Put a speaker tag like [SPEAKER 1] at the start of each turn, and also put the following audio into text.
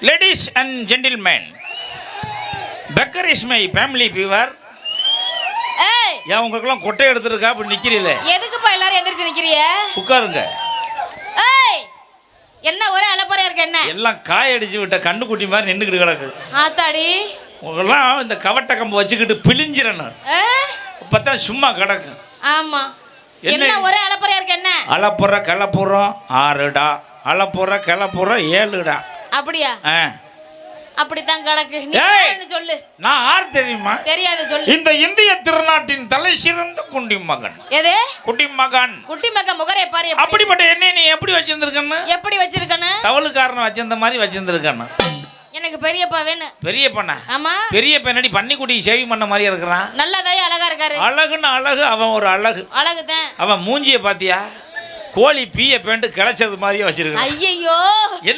[SPEAKER 1] Ladies and gentlemen, Becker is my family viewer.
[SPEAKER 2] ஏய்
[SPEAKER 1] ஏன் உங்களுக்கெல்லாம் கொட்டை எடுத்துருக்கா அப்படி நிக்கிறீங்களே?
[SPEAKER 2] எதுக்குப்பா எல்லாரும் எந்திரிச்சு நிக்கிறீங்க?
[SPEAKER 1] உட்காருங்க.
[SPEAKER 2] ஏய் என்ன ஒரே அலப்பறையா இருக்கு என்ன?
[SPEAKER 1] எல்லாம் காய அடிச்சு விட்ட கண்ணுக்குட்டி மாதிரி நின்னுக்கிட்டு கிடக்கு.
[SPEAKER 2] ஆத்தாடி.
[SPEAKER 1] உங்களெல்லாம் இந்த கவட்ட கம்பு வச்சுக்கிட்டு பிழிஞ்சிரணும். பார்த்தா சும்மா கிடக்கு.
[SPEAKER 2] ஆமா. என்ன ஒரே அலப்பறையா இருக்கு என்ன?
[SPEAKER 1] அலப்புற கலப்புறம் 6டா. அலப்புற கலப்புறம் 7டா.
[SPEAKER 2] அப்படியா? அப்படித்தான் கிடக்கு. நீ என்ன சொல்லு?
[SPEAKER 1] நான் ஆர் தெரியுமா?
[SPEAKER 2] தெரியாது சொல்லு.
[SPEAKER 1] இந்த இந்திய திருநாட்டின் தலை சிறந்த குடிமகன்.
[SPEAKER 2] எது?
[SPEAKER 1] குடிமகன்.
[SPEAKER 2] குடிமகன் முகரை பாரு.
[SPEAKER 1] அப்படிப்பட்ட என்ன நீ எப்படி வச்சிருந்திருக்கன்னு?
[SPEAKER 2] எப்படி வச்சிருக்கன்னு?
[SPEAKER 1] தவளுக்காரன் வச்சிருந்த மாதிரி வச்சிருந்திருக்கன்னு.
[SPEAKER 2] எனக்கு பெரியப்பா வேணும்.
[SPEAKER 1] பெரியப்பண்ணா?
[SPEAKER 2] ஆமா.
[SPEAKER 1] பெரிய பன்னடி பன்னிக்குட்டி சேவிங் பண்ண மாதிரி இருக்கிறான்.
[SPEAKER 2] நல்லதாய் அழகா இருக்காரு.
[SPEAKER 1] அழகுன்னு அழகு. அவன் ஒரு அழகு.
[SPEAKER 2] அழகுதான்.
[SPEAKER 1] அவன் மூஞ்சிய பாத்தியா? கோழி பீய பேண்டு கிளச்சது மாதிரியே வச்சிருக்கான்.
[SPEAKER 2] ஐயோ.
[SPEAKER 1] என்ன